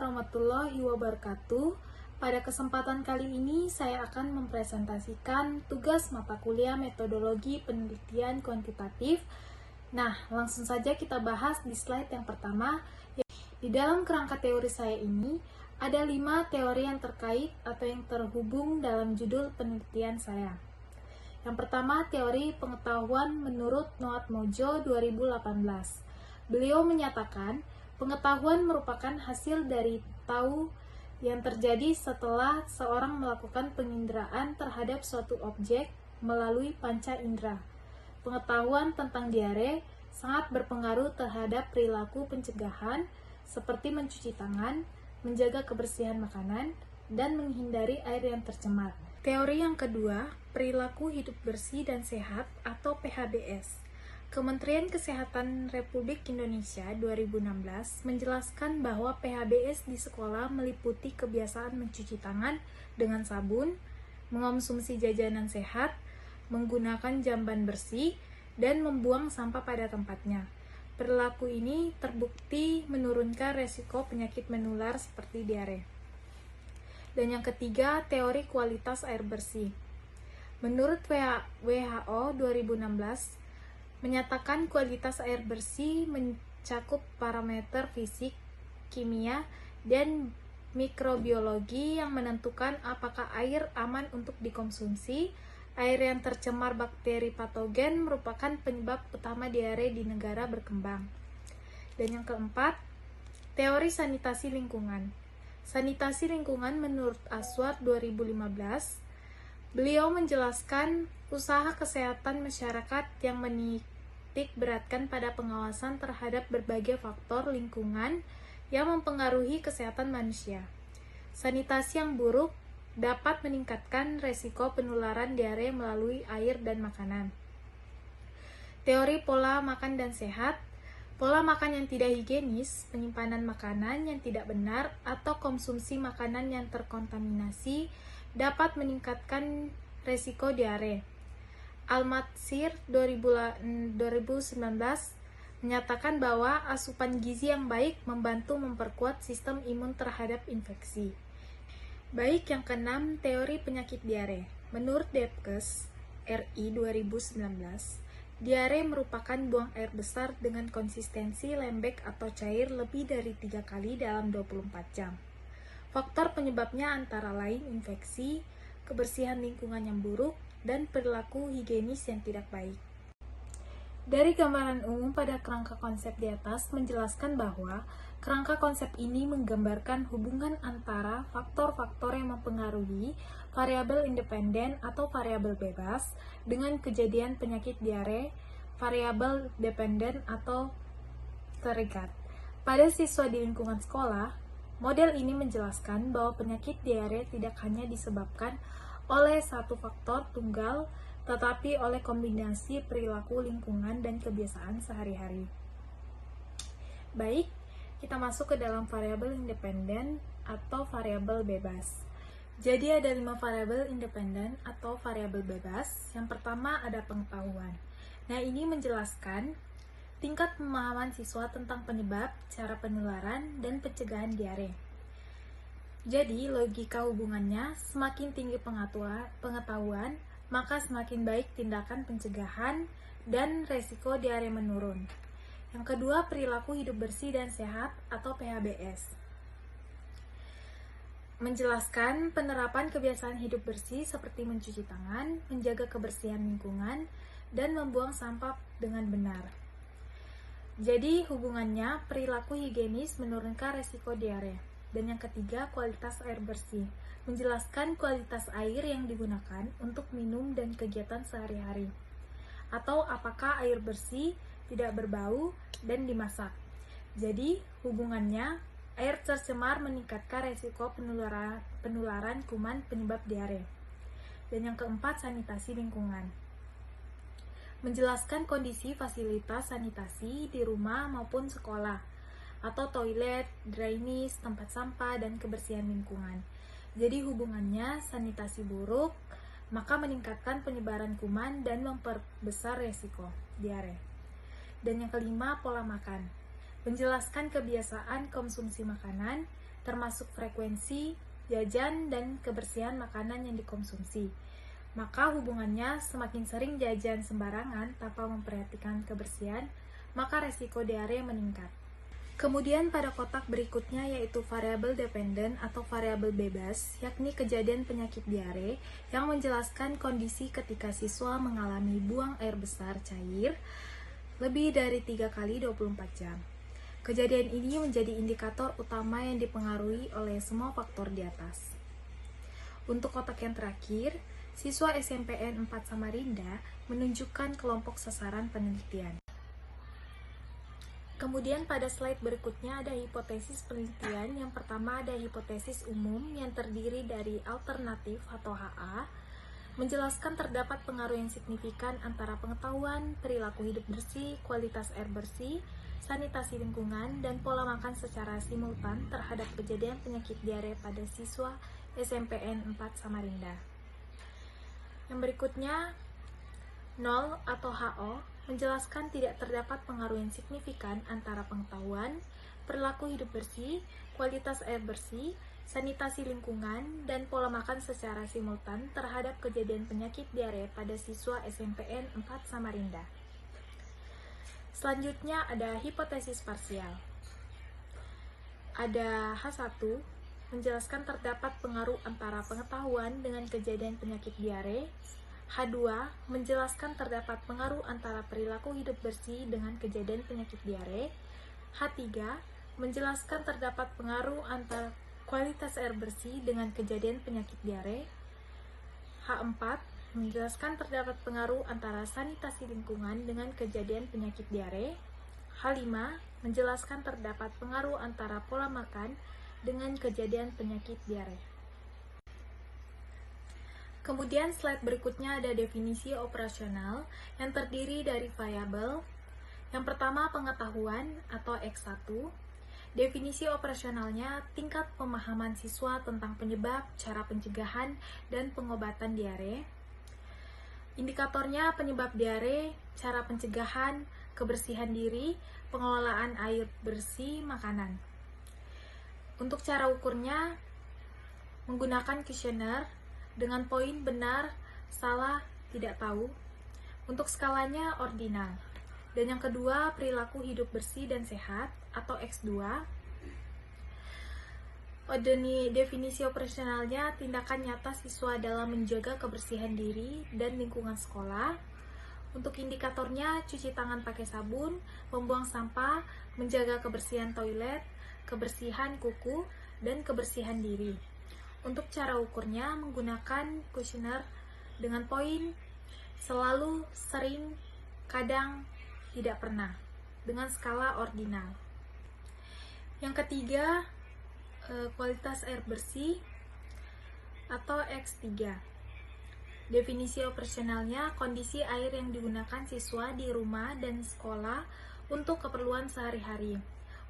warahmatullahi wabarakatuh. Pada kesempatan kali ini saya akan mempresentasikan tugas mata kuliah metodologi penelitian kuantitatif. Nah, langsung saja kita bahas di slide yang pertama. Di dalam kerangka teori saya ini, ada 5 teori yang terkait atau yang terhubung dalam judul penelitian saya. Yang pertama, teori pengetahuan menurut Noat Mojo 2018. Beliau menyatakan, pengetahuan merupakan hasil dari tahu yang terjadi setelah seorang melakukan penginderaan terhadap suatu objek melalui panca indera. Pengetahuan tentang diare sangat berpengaruh terhadap perilaku pencegahan seperti mencuci tangan, menjaga kebersihan makanan, dan menghindari air yang tercemar. Teori yang kedua, perilaku hidup bersih dan sehat atau PHBS. Kementerian Kesehatan Republik Indonesia 2016 menjelaskan bahwa PHBS di sekolah meliputi kebiasaan mencuci tangan dengan sabun, mengonsumsi jajanan sehat, menggunakan jamban bersih, dan membuang sampah pada tempatnya. Perilaku ini terbukti menurunkan resiko penyakit menular seperti diare. Dan yang ketiga, teori kualitas air bersih. Menurut WHO 2016, menyatakan kualitas air bersih mencakup parameter fisik, kimia, dan mikrobiologi yang menentukan apakah air aman untuk dikonsumsi. Air yang tercemar bakteri patogen merupakan penyebab utama diare di negara berkembang. Dan yang keempat, teori sanitasi lingkungan. Sanitasi lingkungan menurut Aswad 2015, beliau menjelaskan usaha kesehatan masyarakat yang menitik beratkan pada pengawasan terhadap berbagai faktor lingkungan yang mempengaruhi kesehatan manusia. Sanitasi yang buruk dapat meningkatkan resiko penularan diare melalui air dan makanan. Teori pola makan dan sehat. Pola makan yang tidak higienis, penyimpanan makanan yang tidak benar, atau konsumsi makanan yang terkontaminasi dapat meningkatkan resiko diare. Al-Matsir 2019 menyatakan bahwa asupan gizi yang baik membantu memperkuat sistem imun terhadap infeksi. Baik, yang keenam, teori penyakit diare. Menurut Depkes RI 2019, diare merupakan buang air besar dengan konsistensi lembek atau cair lebih dari 3 kali dalam 24 jam. Faktor penyebabnya antara lain infeksi, kebersihan lingkungan yang buruk, dan perilaku higienis yang tidak baik. Dari gambaran umum pada kerangka konsep di atas menjelaskan bahwa kerangka konsep ini menggambarkan hubungan antara faktor-faktor yang mempengaruhi variabel independen atau variabel bebas dengan kejadian penyakit diare, variabel dependen atau terikat. Pada siswa di lingkungan sekolah, model ini menjelaskan bahwa penyakit diare tidak hanya disebabkan oleh satu faktor tunggal, tetapi oleh kombinasi perilaku lingkungan dan kebiasaan sehari-hari. Baik, kita masuk ke dalam variabel independen atau variabel bebas. Jadi ada 5 variabel independen atau variabel bebas. Yang pertama ada pengetahuan. Nah, ini menjelaskan tingkat pemahaman siswa tentang penyebab, cara penularan, dan pencegahan diare. Jadi, logika hubungannya, semakin tinggi pengetahuan, maka semakin baik tindakan pencegahan dan resiko diare menurun. Yang kedua, perilaku hidup bersih dan sehat atau PHBS. Menjelaskan penerapan kebiasaan hidup bersih seperti mencuci tangan, menjaga kebersihan lingkungan, dan membuang sampah dengan benar. Jadi, hubungannya perilaku higienis menurunkan resiko diare. Dan yang ketiga, kualitas air bersih. Menjelaskan kualitas air yang digunakan untuk minum dan kegiatan sehari-hari. Atau apakah air bersih, tidak berbau, dan dimasak. Jadi, hubungannya, air tercemar meningkatkan resiko penularan kuman penyebab diare. Dan yang keempat, sanitasi lingkungan. Menjelaskan kondisi fasilitas sanitasi di rumah maupun sekolah, atau toilet, drainase, tempat sampah, dan kebersihan lingkungan. Jadi hubungannya sanitasi buruk, maka meningkatkan penyebaran kuman dan memperbesar resiko diare. Dan yang kelima, pola makan. Menjelaskan kebiasaan konsumsi makanan, termasuk frekuensi, jajan, dan kebersihan makanan yang dikonsumsi. Maka hubungannya semakin sering jajan sembarangan tanpa memperhatikan kebersihan, maka resiko diare meningkat. Kemudian pada kotak berikutnya yaitu variabel dependen atau variabel bebas, yakni kejadian penyakit diare yang menjelaskan kondisi ketika siswa mengalami buang air besar cair lebih dari 3 kali 24 jam. Kejadian ini menjadi indikator utama yang dipengaruhi oleh semua faktor di atas. Untuk kotak yang terakhir, siswa SMPN 4 Samarinda menunjukkan kelompok sasaran penelitian. Kemudian pada slide berikutnya ada hipotesis penelitian. Yang pertama ada hipotesis umum yang terdiri dari alternatif atau HA, menjelaskan terdapat pengaruh yang signifikan antara pengetahuan, perilaku hidup bersih, kualitas air bersih, sanitasi lingkungan, dan pola makan secara simultan terhadap kejadian penyakit diare pada siswa SMPN 4 Samarinda. Yang berikutnya 0 atau HO menjelaskan tidak terdapat pengaruh yang signifikan antara pengetahuan, perilaku hidup bersih, kualitas air bersih, sanitasi lingkungan, dan pola makan secara simultan terhadap kejadian penyakit diare pada siswa SMPN 4 Samarinda. Selanjutnya ada hipotesis parsial. Ada H1 menjelaskan terdapat pengaruh antara pengetahuan dengan kejadian penyakit diare. H2 menjelaskan terdapat pengaruh antara perilaku hidup bersih dengan kejadian penyakit diare. H3 menjelaskan terdapat pengaruh antara kualitas air bersih dengan kejadian penyakit diare. H4 menjelaskan terdapat pengaruh antara sanitasi lingkungan dengan kejadian penyakit diare. H5 menjelaskan terdapat pengaruh antara pola makan dengan kejadian penyakit diare. Kemudian slide berikutnya ada definisi operasional yang terdiri dari variabel. Yang pertama pengetahuan atau X1. Definisi operasionalnya tingkat pemahaman siswa tentang penyebab, cara pencegahan, dan pengobatan diare. Indikatornya penyebab diare, cara pencegahan, kebersihan diri, pengelolaan air bersih, makanan. Untuk cara ukurnya menggunakan kuesioner dengan poin benar, salah, tidak tahu. Untuk skalanya ordinal. Dan yang kedua, perilaku hidup bersih dan sehat atau X2. Definisi operasionalnya tindakan nyata siswa dalam menjaga kebersihan diri dan lingkungan sekolah. Untuk indikatornya, cuci tangan pakai sabun, membuang sampah, menjaga kebersihan toilet, kebersihan kuku, dan kebersihan diri. Untuk cara ukurnya menggunakan kuesioner dengan poin selalu, sering, kadang, tidak pernah dengan skala ordinal. Yang ketiga, kualitas air bersih atau X3. Definisi operasionalnya kondisi air yang digunakan siswa di rumah dan sekolah untuk keperluan sehari-hari.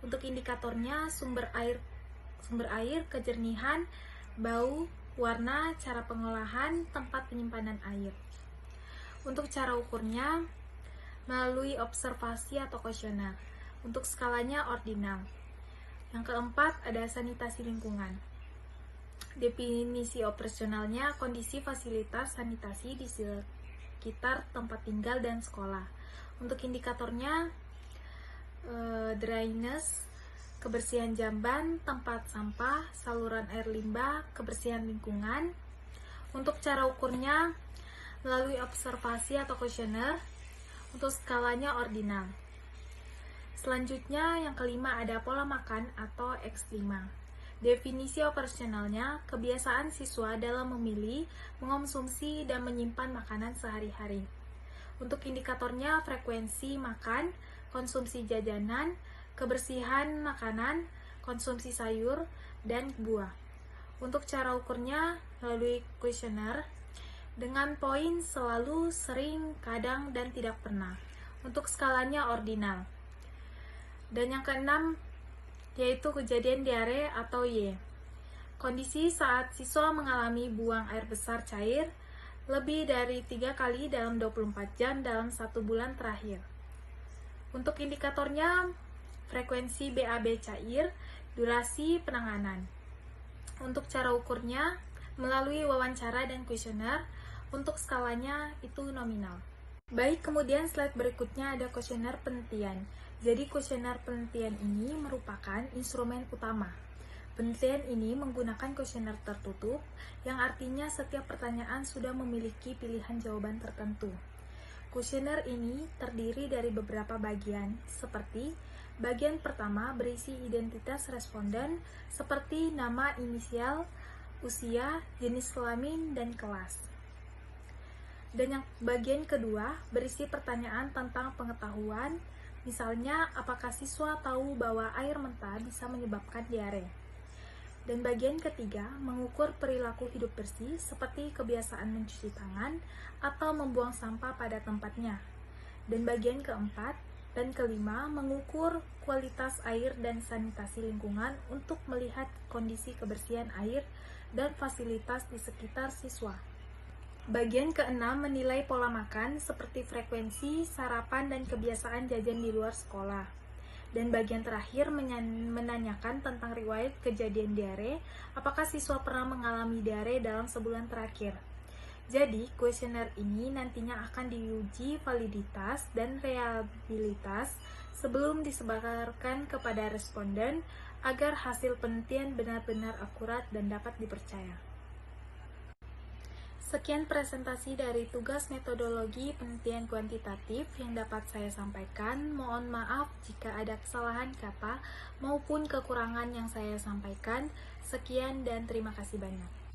Untuk indikatornya sumber air, kejernihan, bau, warna, cara pengolahan, tempat penyimpanan air. Untuk cara ukurnya melalui observasi atau kuesioner. Untuk skalanya ordinal. Yang keempat ada sanitasi lingkungan. Definisi operasionalnya kondisi fasilitas sanitasi di sekitar tempat tinggal dan sekolah. Untuk indikatornya dryness, kebersihan jamban, tempat sampah, saluran air limbah, kebersihan lingkungan. Untuk cara ukurnya melalui observasi atau kuesioner. Untuk skalanya ordinal. Selanjutnya yang kelima ada pola makan atau X5. Definisi operasionalnya kebiasaan siswa dalam memilih, mengonsumsi, dan menyimpan makanan sehari-hari. Untuk indikatornya frekuensi makan, konsumsi jajanan, kebersihan makanan, konsumsi sayur, dan buah. Untuk cara ukurnya melalui kuesioner dengan poin selalu, sering, kadang, dan tidak pernah. Untuk skalanya ordinal. Dan yang keenam yaitu kejadian diare atau Y. Kondisi saat siswa mengalami buang air besar cair lebih dari 3 kali dalam 24 jam dalam 1 bulan terakhir. Untuk indikatornya frekuensi BAB cair, durasi penanganan. Untuk cara ukurnya, melalui wawancara dan kuesioner. Untuk skalanya itu nominal. Baik, kemudian slide berikutnya ada kuesioner penelitian. Jadi kuesioner penelitian ini merupakan instrumen utama. Penelitian ini menggunakan kuesioner tertutup, yang artinya setiap pertanyaan sudah memiliki pilihan jawaban tertentu. Kuesioner ini terdiri dari beberapa bagian, seperti bagian pertama berisi identitas responden, seperti nama, inisial, usia, jenis kelamin, dan kelas. Dan yang bagian kedua berisi pertanyaan tentang pengetahuan, misalnya apakah siswa tahu bahwa air mentah bisa menyebabkan diare. Dan bagian ketiga mengukur perilaku hidup bersih seperti kebiasaan mencuci tangan atau membuang sampah pada tempatnya. Dan bagian keempat dan kelima mengukur kualitas air dan sanitasi lingkungan untuk melihat kondisi kebersihan air dan fasilitas di sekitar siswa. Bagian keenam menilai pola makan seperti frekuensi, sarapan, dan kebiasaan jajan di luar sekolah. Dan bagian terakhir menanyakan tentang riwayat kejadian diare, apakah siswa pernah mengalami diare dalam sebulan terakhir. Jadi, kuesioner ini nantinya akan diuji validitas dan reliabilitas sebelum disebarkan kepada responden agar hasil penelitian benar-benar akurat dan dapat dipercaya. Sekian presentasi dari tugas metodologi penelitian kuantitatif yang dapat saya sampaikan. Mohon maaf jika ada kesalahan kata maupun kekurangan yang saya sampaikan. Sekian dan terima kasih banyak.